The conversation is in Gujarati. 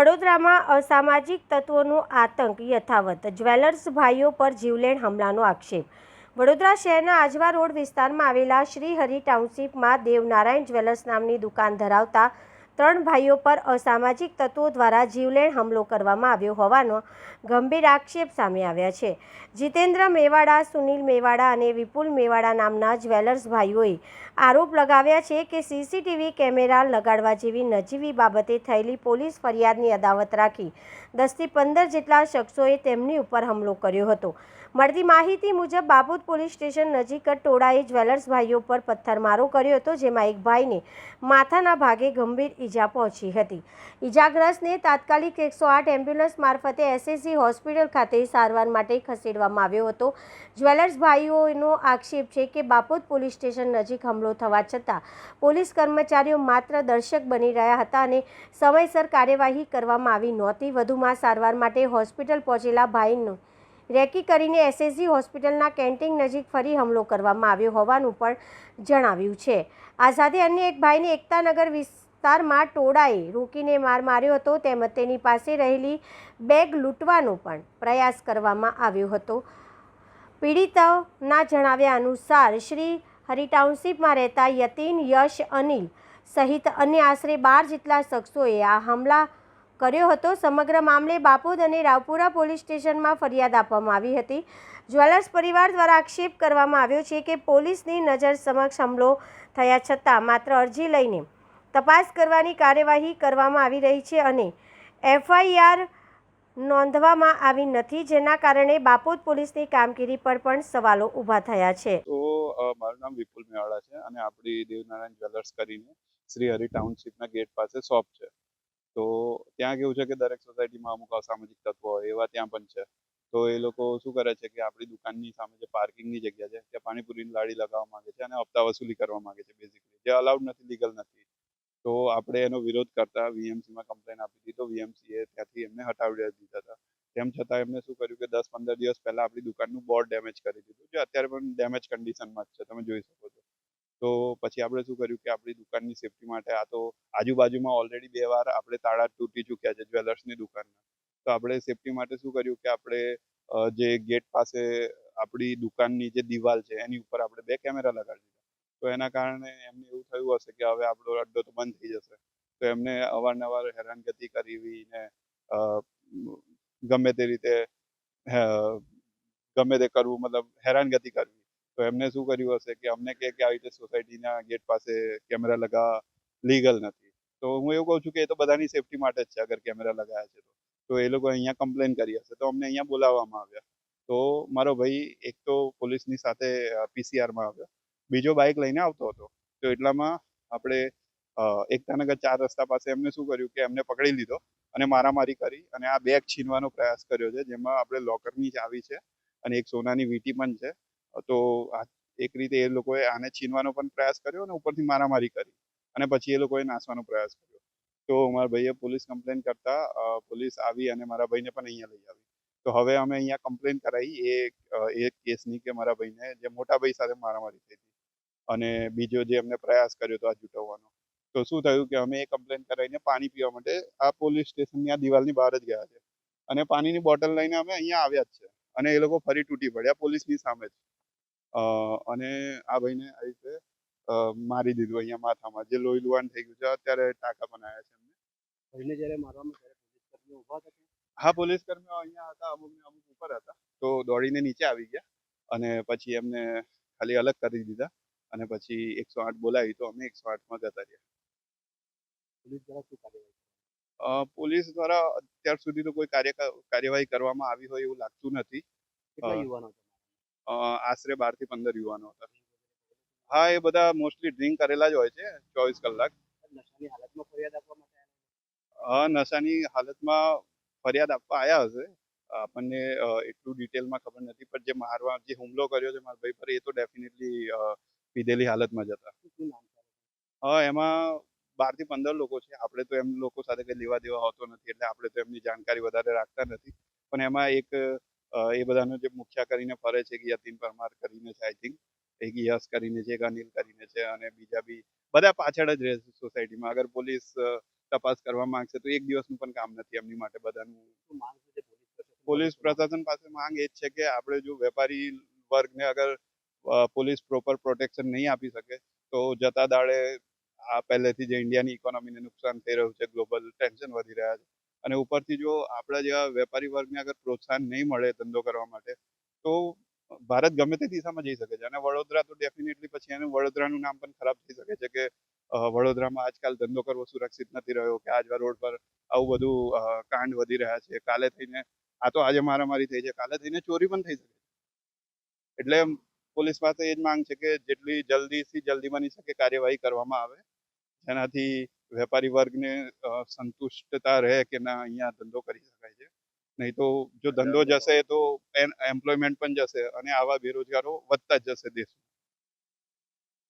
વડોદરામાં અસામાજિક તત્વોનો આતંક યથાવત, જ્વેલર્સ ભાઈઓ પર જીવલેણ હુમલાનો આક્ષેપ। વડોદરા શહેરના આજવા રોડ વિસ્તારમાં આવેલા શ્રી હરિ ટાઉનશીપમાં દેવનારાયણ જ્વેલર્સ નામની દુકાન ધરાવતા 3 ભાઈઓ પર અસામાજિક તત્વો દ્વારા જીવલેણ હુમલો કરવામાં આવ્યો હોવાનો ગંભીર આક્ષેપ સામે આવ્યા છે। જીતેન્દ્ર મેવાડા, સુનિલ મેવાડા અને વિપુલ મેવાડા નામના જ્વેલર્સ ભાઈઓએ આરોપ લગાવ્યા છે કે સીસીટીવી કેમેરા લગાડવા જેવી નજીવી બાબતે થયેલી પોલીસ ફરિયાદની અદાવત રાખી 10 થી 15 જેટલા શખ્સોએ તેમની ઉપર હુમલો કર્યો હતો। મળતી માહિતી મુજબ બાપુત પોલીસ સ્ટેશન નજીક ટોળાએ જ્વેલર્સ ભાઈઓ પર પથ્થરમારો કર્યો હતો, જેમાં એક ભાઈને માથાના ભાગે ગંભીર ઈજા પહોંચી હતી। ઈજાગ્રસ્તને તાત્કાલિક 108 એમ્બ્યુલન્સ મારફતે એસએસજી હોસ્પિટલ ખાતે સારવાર માટે ખસેડવામાં આવ્યો હતો। જ્વેલર્સ ભાઈઓનો આક્ષેપ છે કે બાપુત પોલીસ સ્ટેશન નજીક હુમલો થવા છતાં પોલીસ કર્મચારીઓ માત્ર દર્શક બની રહ્યા હતા અને સમયસર કાર્યવાહી કરવામાં આવી નહોતી। વધુમાં સારવાર માટે હોસ્પિટલ પહોંચેલા ભાઈનું રેકી કરીને એસએસજી હોસ્પિટલના કેન્ટીન નજીક ફરી હુમલો કરવામાં આવ્યો હોવાનું પણ જણાવ્યું છે। આ સાથે અન્ય એક ભાઈને એકતાનગર વિસ્તારમાં ટોળાએ રોકીને માર માર્યો હતો, તેમજ તેની પાસે રહેલી બેગ લૂંટવાનો પણ પ્રયાસ કરવામાં આવ્યો હતો। પીડિતોના જણાવ્યા અનુસાર શ્રી હરિ ટાઉનશીપમાં રહેતા યતીન, યશ, અનિલ સહિત અન્ય આશરે 12 જેટલા શખ્સોએ આ હુમલો કર્યો હતો। સમગ્ર મામલે બાપુત અને રાવપુરા પોલીસ સ્ટેશનમાં ફરિયાદ આપવામાં આવી હતી। જ્વેલર્સ પરિવાર દ્વારા આક્ષેપ કરવામાં આવ્યો છે કે પોલીસની નજર સમક્ષ હુમલો થયા છતાં માત્ર અરજી લઈને તપાસ કરવાની કાર્યવાહી કરવામાં આવી રહી છે અને એફઆઈઆર નોંધવામાં આવી નથી, જેના કારણે બાપુત પોલીસની કામગીરી પર પણ સવાલો ઊભા થયા છે। તો મારું નામ વિપુલ મેવાડા છે અને આપણી દેવનારાયણ જ્વેલર્સ કરીને શ્રી હરિ ટાઉનશીપના ગેટ પાસે શોપ છે। તો ત્યાં કેવું છે કે દરેક સોસાયટીમાં અમુક અસામાજિક તત્વો હોય એવા ત્યાં પણ છે। તો એ લોકો શું કરે છે કે આપણી દુકાનની સામે જે પાર્કિંગની જગ્યા છે ત્યાં પાણીપુરીની લારી લગાવવા માંગે છે અને હપ્તા વસૂલી કરવા માંગે છે, બેઝિકલી જે અલાઉડ નથી, લીગલ નથી। તો આપણે એનો વિરોધ કરતા વીએમસીમાં કમ્પ્લેન આપી હતી, તો વીએમસીએ ત્યાંથી એમને હટાવી દીધા હતા। તેમ છતાં એમને શું કર્યું કે 10-15 દિવસ પહેલા આપણી દુકાનનું બોર્ડ ડેમેજ કરી દીધું, જે અત્યારે પણ ડેમેજ કન્ડિશનમાં જ છે, તમે જોઈ શકો છો। તો પછી આપણે શું કર્યું કે આપણી દુકાનની સેફટી માટે, આ તો આજુબાજુમાં ઓલરેડી 2 વાર આપણે તાળા તૂટી ચૂક્યા છે જ્વેલર્સની દુકાનના, તો આપણે સેફટી માટે શું કર્યું કે આપણે જે ગેટ પાસે આપણી દુકાનની જે દિવાલ છે એની ઉપર આપણે 2 કેમેરા લગાડી દીધા। તો એના કારણે એમને એવું થયું હશે કે હવે આપણો અડ્ડો તો બંધ થઈ જશે, તો એમને અવારનવાર હેરાનગતિ કરવી ને ગમે તે રીતે ગમે તે કરવું, મતલબ હેરાનગતિ કરવી। તો એમને શું કર્યું હશે કે અમને કે આવી રીતે સોસાયટીના ગેટ પાસે કેમેરા લગાવવા લીગલ નથી। તો હું એવું કહું છું કે એ તો બધાની સેફટી માટે જ છે, અગર કેમેરા લગાવ્યા છે તો એ લોકો અહીંયા કમ્પ્લેન કરી હશે, તો અમને અહીંયા બોલાવવામાં આવ્યા। તો મારો ભાઈ એક તો પોલીસની સાથે પીસીઆરમાં આવ્યો, બીજો બાઇક લઈને આવતો હતો। તો એટલામાં આપણે એકતાનગર 4 રસ્તા પાસે એમને શું કર્યું કે એમને પકડી લીધો અને મારામારી કરી અને આ બેગ છીનવાનો પ્રયાસ કર્યો છે, જેમાં આપણે લોકરની ચાવી છે અને એક સોનાની વીંટી પણ છે। તો એક રીતે એ લોકોએ આને છીનવાનો પણ પ્રયાસ કર્યો અને ઉપરથી મારામારી કરી અને પછી એ લોકોએ નાસવાનો પ્રયાસ કર્યો। તો મારા ભાઈએ પોલીસ કમ્પ્લેન કરતા પોલીસ આવી અને મારા ભાઈને પણ અહીંયા લઈ આવી। તો હવે અમે અહીંયા કમ્પ્લેન કરાવી એ કેસની કે મારા ભાઈને જે મોટા ભાઈ સાથે મારામારી થઈ હતી અને બીજો જે એમને પ્રયાસ કર્યો હતો આ જૂટવવાનો। તો શું થયું કે અમે એ કમ્પ્લેન કરાવીને પાણી પીવા માટે આ પોલીસ સ્ટેશનની આ દિવાલની બહાર જ ગયા છે અને પાણીની બોટલ લઈને અમે અહીંયા આવ્યા જ છે અને એ લોકો ફરી તૂટી પડ્યા પોલીસની સામે જ। અને આ ભાઈને આવી રીતે મારી દીધું અહીંયા માથામાં, જે લોહી લુહાણ થઈ ગયું છે, અત્યારે ટાંકા પણ આવ્યા છે એમને। ભાઈને જ્યારે મારવામાં પોલીસ કર્મીઓ ઊભા હતા? હા, પોલીસ કર્મીઓ અહીંયા હતા, અમુક ઉપર હતા, તો દોડીને નીચે આવી ગયા અને પછી એમને ખાલી અલગ કરી દીધા અને પછી 108 બોલાવી, તો અમે 108માં જતા રહ્યા। પોલીસ દ્વારા શું કાર્યવાહી? પોલીસ દ્વારા અત્યાર સુધી તો કોઈ કાર્યવાહી કરવામાં આવી હોય એવું લાગતું નથી। કેટલા યુવાનો હતા? આશરે 12 થી 15 યુવાનો હતા। હા, એ બધા મોસ્ટલી ડ્રિંક કરેલા જ હોય છે 24 કલાક। નશાની હાલતમાં ફરિયાદ આપવા માટે? નશાની હાલતમાં ફરિયાદ આપવા આવ્યા હશે, આપણને એટલું ડિટેલમાં ખબર નથી, પણ જે હુમલો કર્યો છે મારા ભાઈ પર, એ તો ડેફિનેટલી પીધેલી હાલતમાં જ હતા। શું નામ છે? એમાં 12 થી 15 લોકો છે। આપણે તો એમ લોકો સાથે કંઈ લેવા દેવા હોતો નથી, એટલે આપણે તો એમની જાણકારી વધારે રાખતા નથી, પણ એમાં એક એ બધાનો જે મુખ્ય કરીને ફરે છે કે યતીન પરમાર કરીને છે, આઈ થિંક એક યશ કરીને છે, એક અનિલ કરીને છે અને બીજા બી બધા પાછળ જ રહે છે સોસાયટીમાં. અગર પોલીસ તપાસ કરવા માંગશે તો એક દિવસનું પણ કામ નથી એમની માટે બધાનું. શું માંગ છે પોલીસ પ્રશાસન પાસે માંગ એ જ છે કે આપણે જો વેપારી વર્ગને અગર પોલીસ પ્રોપર પ્રોટેક્શન નહીં આપી શકે તો જતા દાડે આ પહેલેથી જે ઇન્ડિયાની ઇકોનોમીને નુકસાન થઈ રહ્યું છે, ગ્લોબલ ટેન્શન વધી રહ્યા છે, અને ઉપરથી જો આપણા જેવા વેપારી વર્ગને અગર પ્રોત્સાહન નહીં મળે ધંધો કરવા માટે તો ભારત ગમે તે દિશામાં જઈ શકે છે. અને વડોદરા તો ડેફિનેટલી પછી એનું વડોદરાનું નામ પણ ખરાબ થઈ શકે છે કે વડોદરામાં આજકાલ ધંધો કરવો સુરક્ષિત નથી રહ્યો, કે આજવા રોડ પર આવું બધું કાંડ વધી રહ્યા છે. કાલે થઈને આ તો આજે મારામારી થઈ છે, કાલે થઈને ચોરી પણ થઈ શકે. એટલે પોલીસ પાસે એ જ માંગ છે કે જેટલી જલ્દીથી જલ્દી બની શકે કાર્યવાહી કરવામાં આવે, જેનાથી વેપારી વર્ગને સંતુષ્ટતા રહે કે ના અહીંયા ધંધો કરી શકાય છે. નહીં તો જો ધંધો જશે તો એમ્પ્લોયમેન્ટ પણ જશે અને આવા બેરોજગારો વધતા જ જશે દેશમાં.